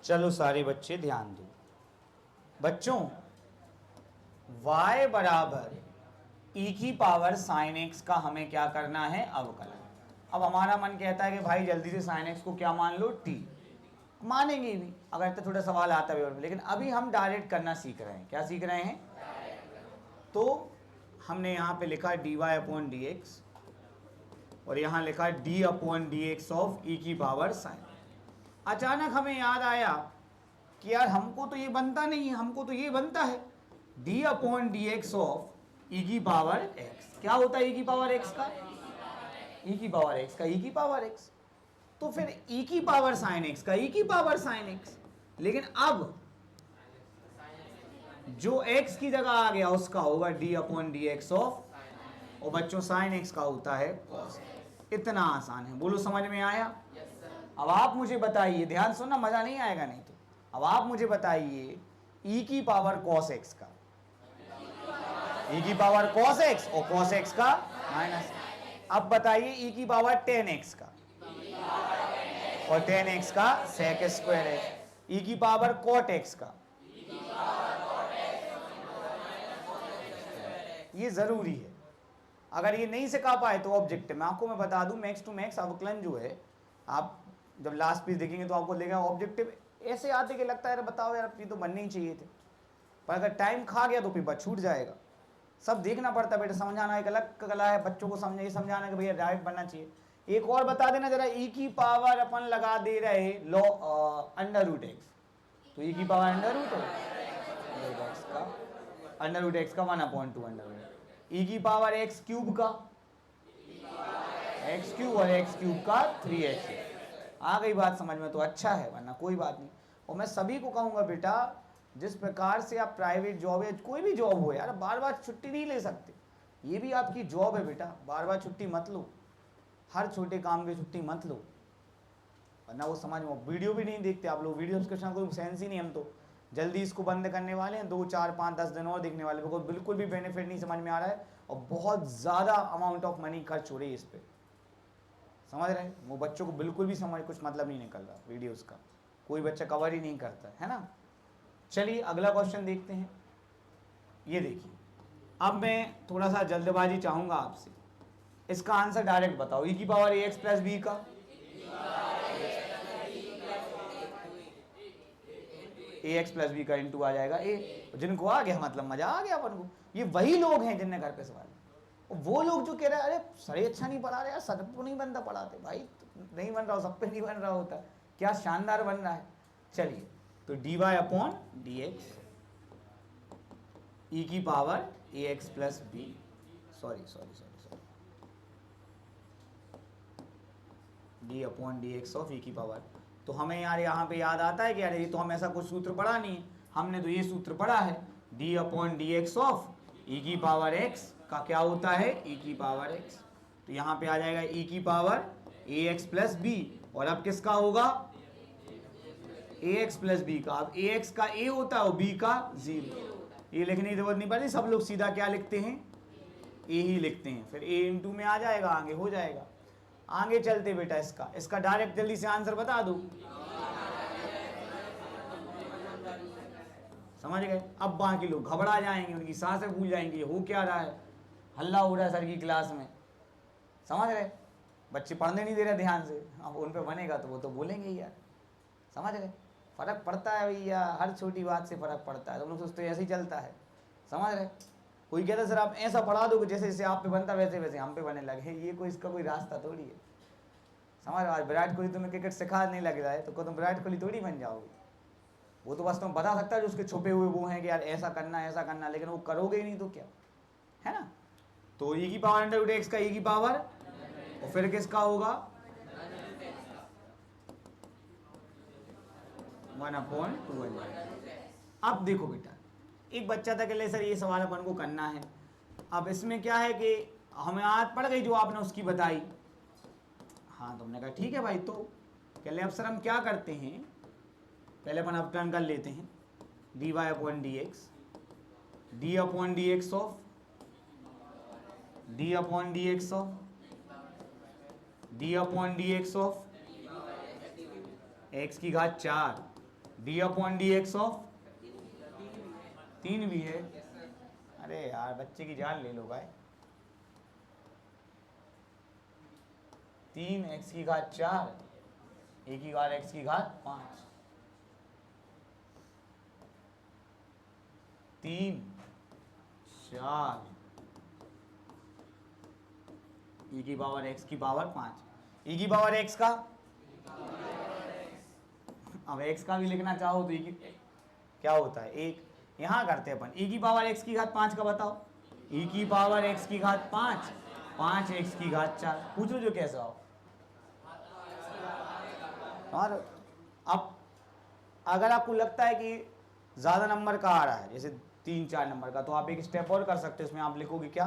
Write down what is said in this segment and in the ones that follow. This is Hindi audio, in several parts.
चलो सारे बच्चे ध्यान दो। बच्चों y बराबर e की पावर साइन x का हमें क्या करना है, अवकलन। अब हमारा मन कहता है कि भाई जल्दी से साइन x को क्या मान लो, t। मानेंगे भी अगर तो थोड़ा सवाल आता है, लेकिन अभी हम डायरेक्ट करना सीख रहे हैं। क्या सीख रहे हैं? तो हमने यहाँ पे लिखा dy अपॉन डी एक्स और यहाँ लिखा d upon D X of e की पावर साइन। अचानक हमें याद आया कि यार हमको तो ये बनता नहीं है, हमको तो ये बनता है d upon D X of e की पावर x। क्या होता है e की पावर x का? e की पावर x का e की पावर x। तो फिर e की पावर साइन x का e की पावर साइन x। लेकिन अब जो x की जगह आ गया उसका होगा d upon D X of, और बच्चों साइन x का होता है cos। इतना आसान है, बोलो समझ में आया? अब आप मुझे बताइए, ध्यान सुनना, मजा नहीं आएगा नहीं तो। अब आप मुझे बताइए e की पावर cos x का, e की पावर cos x और cos x का माइनस। अब बताइए e की पावर tan x का और tan x का sec स्क्वायर है, e की पावर cot x का। ये जरूरी है, अगर ये नहीं सिखा पाए तो ऑब्जेक्टिव में आपको मैं बता दूं, मैक्स टू मैक्स अवकलन जो है, आप जब लास्ट पीस देखेंगे तो आपको लेगा ऑब्जेक्टिव ऐसे आते कि लगता है बताओ यार ये तो बनने ही चाहिए थे, पर अगर टाइम खा गया तो पेपर छूट जाएगा। सब देखना पड़ता है बेटा, समझाना एक अलग कला है, बच्चों को समझाना कि भैया डायरेक्ट बनना चाहिए। एक और बता देना जरा, e की पावर अपन लगा दे रहे लो अंडर रूट एक्स, तो e की पावर अंडर रूट एक्स का, अंडर रूट एक्स का 1/2 अंडर रूट, e की पावर एक्स क्यूब का एक्स क्यूब और एक्स क्यूब का 3x। आ गई बात समझ में तो अच्छा है, वरना कोई बात नहीं। और मैं सभी को कहूँगा बेटा, जिस प्रकार से आप प्राइवेट जॉब या कोई भी जॉब हो यार, बार बार छुट्टी नहीं ले सकते, ये भी आपकी जॉब है बेटा, बार बार छुट्टी मत लो, हर छोटे काम की छुट्टी मत लो, वरना वो समझ में। वीडियो भी नहीं देखते आप लोग, वीडियो के साथ कोई सेंस ही नहीं। हम तो जल्दी इसको बंद करने वाले हैं, 2, 4, 5, 10 दिन और देखने वाले, बिल्कुल भी बेनिफिट नहीं समझ में आ रहा है और बहुत ज़्यादा अमाउंट ऑफ मनी खर्च हो रही है इस पर, समझ रहे हैं? वो बच्चों को बिल्कुल भी समझ कुछ मतलब नहीं निकल रहा वीडियोस का, कोई बच्चा कवर ही नहीं करता है ना। चलिए अगला क्वेश्चन देखते हैं। ये देखिए, अब मैं थोड़ा सा जल्दबाजी चाहूँगा आपसे, इसका आंसर डायरेक्ट बताओ। e की पावर ax प्लस बी का ax प्लस बी का इंटू आ जाएगा a। जिनको आ गया मतलब मजा आ गया अपन को। ये वही लोग हैं जिनने घर पे सवाल, और वो लोग जो कह रहे हैं अरे सर अच्छा नहीं पढ़ा रहे यार, सर को नहीं बनता पढ़ाते, भाई नहीं बन रहा हो, सब पे नहीं बन रहा होता, क्या शानदार बन रहा है। चलिए तो dy upon D X E की power ax plus B, sorry D upon D X of E की पावर। तो हमें यार यहाँ पे याद आता है कि यार ये तो हम ऐसा कुछ सूत्र पढ़ा नहीं है, हमने तो ये सूत्र पढ़ा है D upon D X of E की पावर एक्स का क्या होता है, ई की पावर एक्स। तो यहाँ पे आ जाएगा ई की पावर ए एक्स प्लस बी, और अब किसका होगा, ए एक्स प्लस बी का। अब ए एक्स का ए होता है और बी का 0, ये लिखने की जरूरत नहीं पड़ती, सब लोग सीधा क्या लिखते हैं, ए ही लिखते हैं, फिर ए इंटू में आ जाएगा, आगे हो जाएगा। आगे चलते बेटा, इसका डायरेक्ट जल्दी से आंसर बता दो, समझ गए? अब बाकी लोग घबरा जाएंगे, उनकी सांसें भूल जाएंगी, हो क्या रहा है, हल्ला हो रहा है सर की क्लास में, समझ रहे? बच्चे पढ़ने नहीं दे रहे ध्यान से, अब उन पे बनेगा तो वो तो बोलेंगे ही यार, समझ रहे? फर्क पड़ता है भैया, हर छोटी बात से फर्क पड़ता है। तो लोग सोचते ऐसे ही चलता है, समझ रहे? कोई कहता है सर आप ऐसा पढ़ा दो कि जैसे जैसे आप पे बनता वैसे वैसे हम पे बनने लगे, ये कोई इसका कोई रास्ता थोड़ी है, समझ रहे? आज विराट कोहली तुम्हें क्रिकेट सिखा नहीं लग रहा है तो तुम विराट कोहली थोड़ी बन जाओगे। वो तो बस तुम बता सकता है जो उसके छुपे हुए वो हैं कि यार ऐसा करना, लेकिन वो करोगे ही नहीं तो क्या है ना। तो ई की पावर अंडर रूट एक्स का ई की पावर, और फिर किसका होगा 1/2। अब देखो बेटा, एक बच्चा था कि सर ये सवाल अपन को करना है। अब इसमें क्या है कि हमें आदत पड़ गई जो आपने उसकी बताई, हाँ तुमने कहा ठीक है भाई, तो कहले अब सर हम क्या करते हैं, पहले अपन अपटर्न कर लेते हैं, D Y upon D X, D upon D X of D upon D X of D upon D X of X की घात 4 D upon D X of 3 भी है। अरे यार बच्चे की जान ले लो भाई। 3 एक्स की घात 4 ए की घात एक्स की घात 5 3 4 e की पावर x की पावर 5 e की पावर x का, अब x का भी लिखना चाहो तो e की क्या होता है 1, यहां करते हैं अपन e की पावर x की घात 5 का बताओ, e की पावर x की घात 5 5x की घात 4, पूछ लो जो कैसा हो। और अब अगर आपको लगता है कि ज़्यादा नंबर का आ रहा है जैसे 3-4 नंबर का, तो आप एक स्टेप और कर सकते हो, इसमें आप लिखोगे क्या,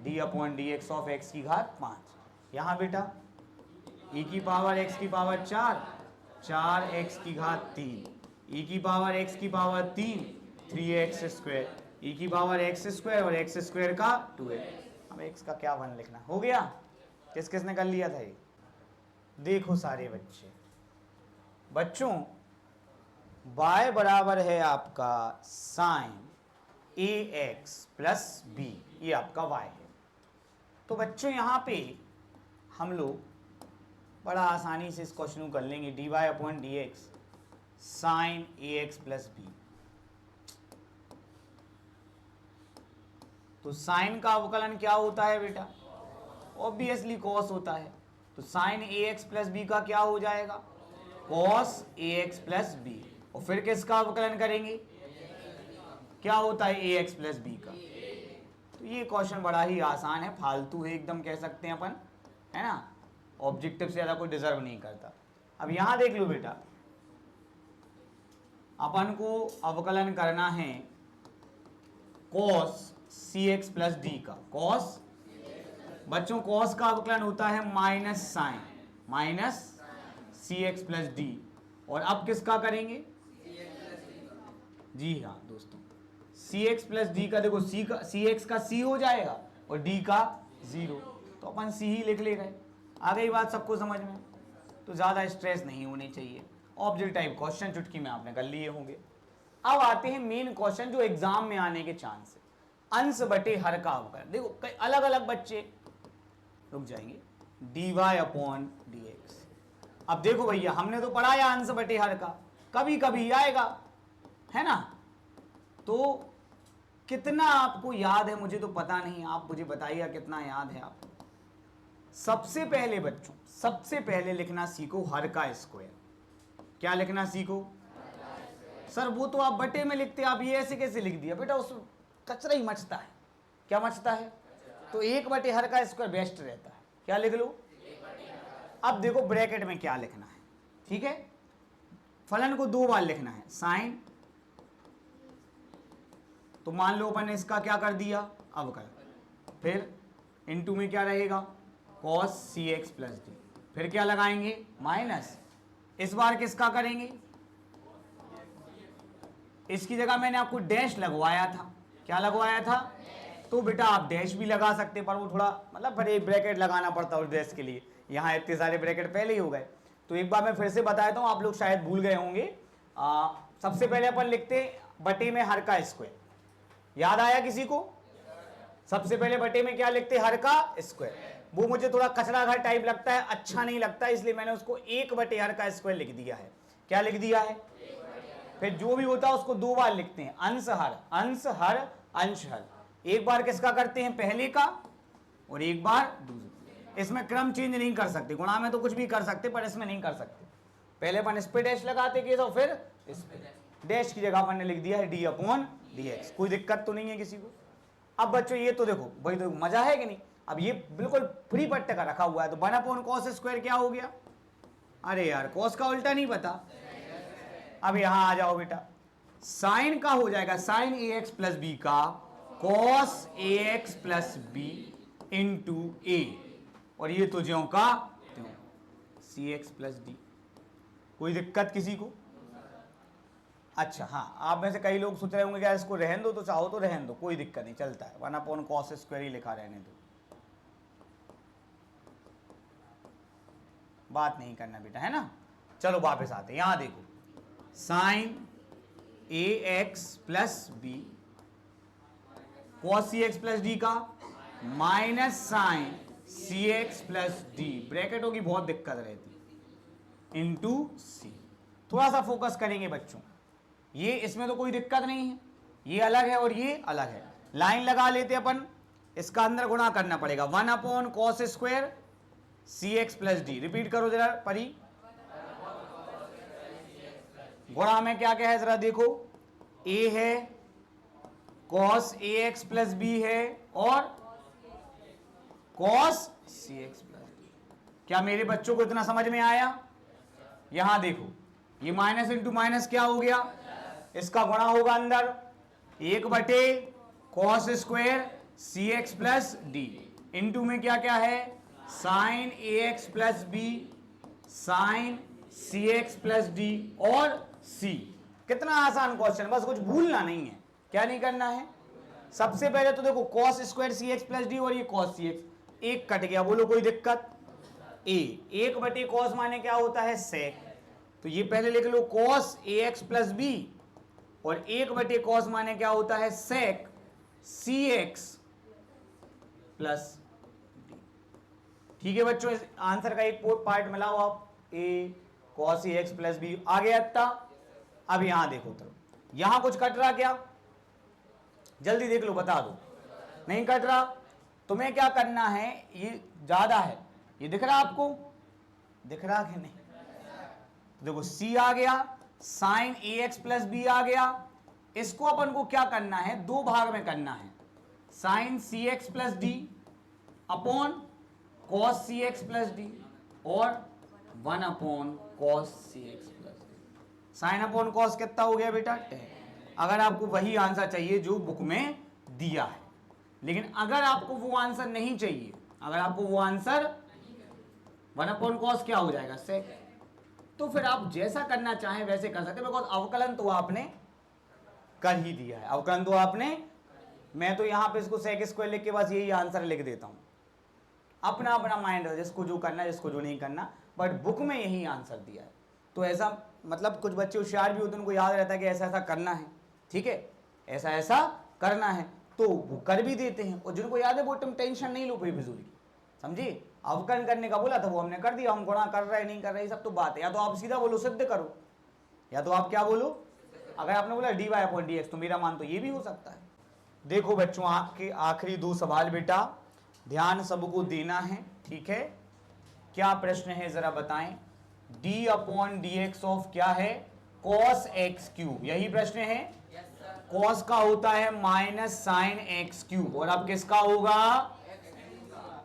D upon D X of X की घात 5। यहाँ बेटा e की पावर x की पावर 4 4x की घात 3 e की पावर x की पावर 3 3x स्क्वायर e की पावर x स्क्वायर और x स्क्वायर का 2x। अब x का क्या वन लिखना हो गया। किस किसने कर लिया था ये, देखो सारे बच्चों y बराबर है आपका साइन ax प्लस बी, ये आपका y है। तो बच्चों यहाँ पे हम लोग बड़ा आसानी से इस क्वेश्चन को कर लेंगे, D Y upon D X sine A X plus B. तो साइन का अवकलन क्या होता है बेटा, ऑब्वियसली कॉस होता है। तो sign A X plus B का क्या हो जाएगा, cos A X plus B. और फिर किसका अवकलन करेंगे, क्या होता है ए एक्स प्लस बी का। तो ये क्वेश्चन बड़ा ही आसान है, फालतू है एकदम कह सकते हैं अपन, है ना, ऑब्जेक्टिव से ज़्यादा कोई डिजर्व नहीं करता। अब यहाँ देख लो बेटा, अपन को अवकलन करना है cos C X plus D का। कॉस बच्चों कॉस का अवकलन होता है माइनस साइन माइनस सी एक्स प्लस डी। और अब किसका करेंगे, जी हाँ दोस्तों, सी एक्स प्लस डी का, देखो सी एक्स का सी हो जाएगा और डी का 0, तो अपन सी ही लिख ले रहे। आ गई बात सबको समझ में, तो ज़्यादा स्ट्रेस नहीं होनी चाहिए। ऑब्जेक्ट टाइप क्वेश्चन चुटकी में आपने कर लिए होंगे। अब आते हैं मेन क्वेश्चन जो एग्जाम में आने के चांस है, अंश बटे हर का अवकलन। देखो कई अलग अलग बच्चे रुक जाएंगे, D Y upon D X. अब देखो भैया हमने तो पढ़ाया अंश बटे हर का, कभी कभी आएगा, है ना। तो कितना आपको याद है मुझे तो पता नहीं, आप मुझे बताइएगा कितना याद है आपको। सबसे पहले बच्चों, सबसे पहले लिखना सीखो हर का स्क्वायर। क्या लिखना सीखो, सर वो तो आप बटे में लिखते, आप ये ऐसे कैसे लिख दिया बेटा, उस कचरा ही मचता है। क्या मचता है, तो 1 बटे हर का स्क्वायर बेस्ट रहता है। क्या लिख लो, अब देखो ब्रैकेट में क्या लिखना है, ठीक है। फलन को 2 बार लिखना है, साइन, तो मान लो अपन ने इसका क्या कर दिया अवकलन, फिर इनटू में क्या रहेगा cos C X plus D, फिर क्या लगाएंगे माइनस। इस बार किसका करेंगे, इसकी जगह मैंने आपको डैश लगवाया था। क्या लगवाया था, तो बेटा आप डैश भी लगा सकते, पर वो थोड़ा मतलब फिर एक ब्रैकेट लगाना पड़ता है उस डैश के लिए, यहाँ इतने सारे ब्रैकेट पहले ही हो गए। तो एक बार मैं फिर से बता देता हूँ, आप लोग शायद भूल गए होंगे। सबसे पहले अपन लिखते बटे में हर का स्क्वायर, याद आया किसी को। सबसे पहले बटे में क्या लिखते, हर का स्क्वायर। वो मुझे थोड़ा कचरा घर टाइप लगता है, अच्छा नहीं लगता, इसलिए मैंने उसको 1 बटे हर का स्क्वायर लिख दिया है। क्या लिख दिया है, फिर जो भी होता है उसको 2 बार लिखते हैं, अंश हर अंश हर अंश हर। एक बार किसका करते हैं, पहले का, और एक बार दूसरे। इसमें क्रम चेंज नहीं कर सकते, गुणा में तो कुछ भी कर सकते पर इसमें नहीं कर सकते। पहले अपन इस पे डैश लगाते कि तो फिर इस पे डैश की जगह अपन ने लिख दिया है डी अपॉन डी एक्स। कोई दिक्कत तो नहीं है किसी को। अब बच्चों ये तो देखो भाई, तो मजा है कि नहीं। अब ये बिल्कुल फ्री पट्टे का रखा हुआ है, तो 1 अपॉन कॉस स्क्वायर क्या हो गया, अरे यार कॉस का उल्टा नहीं पता। अब यहां आ जाओ बेटा, साइन का हो जाएगा sign A X plus B का cos A X plus B into ए, और ये तो ज्यों का त्यों सी एक्स प्लस डी। कोई दिक्कत किसी को। अच्छा हाँ, आप में से कई लोग सोच रहे होंगे क्या इसको रहन दो, तो चाहो तो रहन दो, कोई दिक्कत नहीं, चलता है। 1 अपॉन कॉस स्क्वायर ही लिखा रहने दो, बात नहीं करना बेटा, है ना। चलो वापस आते हैं, यहां देखो sign A X plus B, cos C X plus D का minus sign C X plus D, ब्रैकेटों की बहुत दिक्कत रहती, इंटू सी। थोड़ा सा फोकस करेंगे बच्चों, ये इसमें तो कोई दिक्कत नहीं है, ये अलग है और ये अलग है। लाइन लगा लेते अपन, इसका अंदर गुणा करना पड़ेगा, 1 अपॉन कॉस स्क्वायर सी एक्स प्लस डी। रिपीट करो जरा परी, गुणा में क्या क्या है जरा देखो, ए है, cos A X plus B है और cos C X plus D. क्या मेरे बच्चों को इतना समझ में आया? यहां देखो, ये माइनस इंटू माइनस क्या हो गया, इसका गुणा होगा अंदर, 1 बटे कॉस स्क्वायर सी एक्स प्लस डी, इंटू में क्या क्या है, sign A X plus B, sign C X plus D और सी। कितना आसान क्वेश्चन, बस कुछ भूलना नहीं है। क्या नहीं करना है, सबसे पहले तो देखो कॉस स्क्वायर सी एक्स प्लस डी और ये कॉस सी एक्स, एक कट गया, बोलो कोई दिक्कत। ए 1 बटे कॉस माने क्या होता है, सेक, तो ये पहले लिख लो cos A X plus B, और 1 बटे कॉस माने क्या होता है, सेक सी एक्स प्लस डी। ठीक है बच्चों, इस आंसर का एक पार्ट मिलाओ आप, ए cos A X plus B आ गया इतना। अब यहां देखो, तो यहां कुछ कट रहा क्या, जल्दी देख लो, बता दो। नहीं कट रहा, तुम्हें क्या करना है, ये ज्यादा है, ये दिख रहा आपको, दिख रहा कि नहीं, तो देखो सी आ गया, sign A X plus B आ गया, इसको अपन को क्या करना है, 2 भाग में करना है, sine C X plus D upon cos C X plus D और 1 upon cos C X plus D. Sine upon cos कितना हो गया बेटा, 10। अगर आपको वही आंसर चाहिए जो बुक में दिया है, लेकिन अगर आपको वो आंसर नहीं चाहिए, अगर आपको वो आंसर 1 अपॉन कॉस क्या हो जाएगा, सेक, तो फिर आप जैसा करना चाहें वैसे कर सकते हैं, बिकॉज अवकलन तो आपने कर ही दिया है, अवकलन तो आपने, मैं तो यहां पे इसको सेक स्क्वायर लिख के बस यही आंसर लिख देता हूं, अपना अपना माइंड है, जिसको जो करना है जिसको जो नहीं करना, बट बुक में यही आंसर दिया है। तो ऐसा मतलब कुछ बच्चे होशियार भी होते हैं, उनको याद रहता है कि ऐसा ऐसा करना है, ठीक है, ऐसा ऐसा करना है, तो वो कर भी देते हैं, और जिनको याद है वो तुम टेंशन नहीं लो कोई फिजूल की, समझिए। अवकलन करने का बोला था वो हमने कर दिया, हम गुणा कर रहे नहीं कर रहे सब तो बात है, या तो आप सीधा बोलो सिद्ध करो, या तो आप क्या बोलो, अगर आपने बोला D Y upon D X, तो मेरा मान तो ये भी हो सकता है। देखो बच्चों, आपके आखिरी 2 सवाल बेटा, ध्यान सबको देना है, ठीक है। क्या प्रश्न है जरा बताएं, D upon D X of क्या है, कॉस एक्स क्यूब, यही प्रश्न है। कॉस का होता है माइनस साइन एक्स क्यूब, और अब किसका होगा,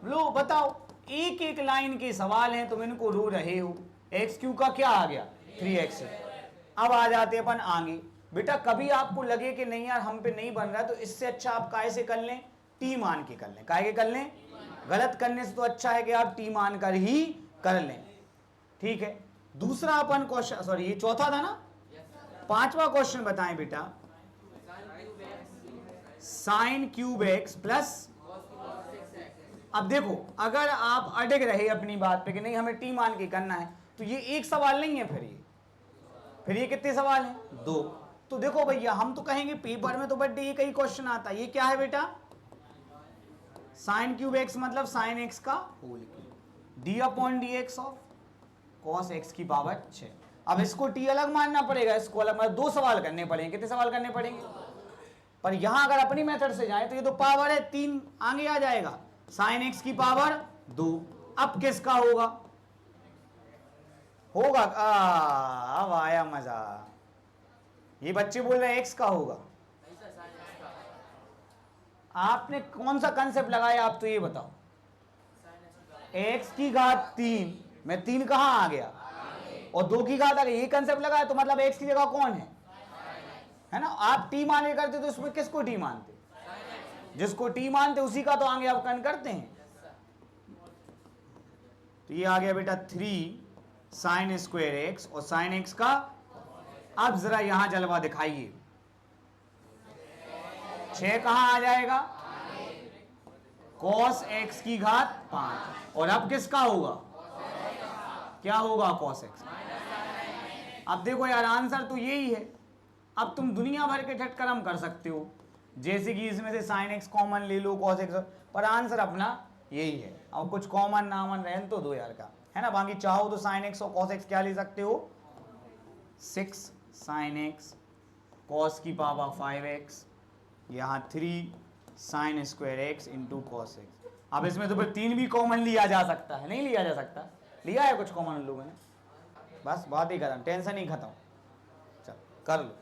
लो बताओ, एक एक लाइन के सवाल हैं, तुम इनको रो रहे हो। एक्स क्यूब का क्या आ गया, 3x। अब आ जाते अपन आगे बेटा, कभी आपको लगे कि नहीं यार हम पे नहीं बन रहा है, तो इससे अच्छा आप काय से कर लें, टी मान के कर लें, काय के कर लें, गलत करने से तो अच्छा है कि आप टी मान कर ही कर लें, ठीक है। दूसरा अपन क्वेश्चन, सॉरी ये चौथा था ना, 5वां क्वेश्चन बताएं बेटा, साइन क्यूब एक्स प्लस, अब देखो अगर आप अड़ग रहे अपनी बात पे कि नहीं हमें टी मान के करना है, तो ये एक सवाल नहीं है, फिर ये कितने सवाल हैं, 2। तो देखो भैया, हम तो कहेंगे पेपर में तो बट ये कई क्वेश्चन आता है, ये क्या है बेटा, साइन क्यूब एक्स मतलब साइन एक्स का whole cube, D upon D X of cos X की पावर 6। अब इसको टी अलग मानना पड़ेगा, इसको अलग, मतलब 2 सवाल करने पड़ेंगे, कितने सवाल करने पड़ेंगे, पर यहां अगर अपनी मेथड से जाए तो ये तो पावर है 3 आगे आ जाएगा, साइन एक्स की पावर 2। अब किसका होगा, होगा अब आया मजा, ये बच्चे बोल रहे हैं एक्स का होगा, आपने कौन सा कंसेप्ट लगाया, आप तो ये बताओ, एक्स की घात 3 में 3 कहां आ गया, और 2 की घात आ गई, ये कंसेप्ट लगाया, तो मतलब एक्स की जगह कौन है ना। आप टी मान के करते तो उसमें किसको टी मानते, जिसको टी मानते उसी का तो आगे अवकलन करते हैं। तो ये आ गया बेटा 3 साइन स्क्वायर एक्स और साइन एक्स का। अब जरा यहां जलवा दिखाइए, 6 कहां आ जाएगा, कॉस एक्स की घात 5, और अब किसका होगा, क्या होगा, कॉस एक्स, अब देखो यार आंसर तो यही है। अब तुम दुनिया भर के ठटकरम कर सकते हो, जैसे कि इसमें से साइन एक्स कॉमन ले लो, कॉस एक्स, पर आंसर अपना यही है। अब कुछ कॉमन नामन रहन तो दो यार का, है ना। बाकी चाहो तो साइन एक्स और कॉस एक्स क्या ले सकते हो, 6 साइन एक्स कॉस की पावर 5x, यहाँ 3 sine square x into cos x. अब इसमें तो फिर 3 भी कॉमन लिया जा सकता है, नहीं लिया जा सकता, लिया है कुछ कॉमन लोगों ने। बस बात ही खत्म, टेंशन ही खत्म। चल कर लो।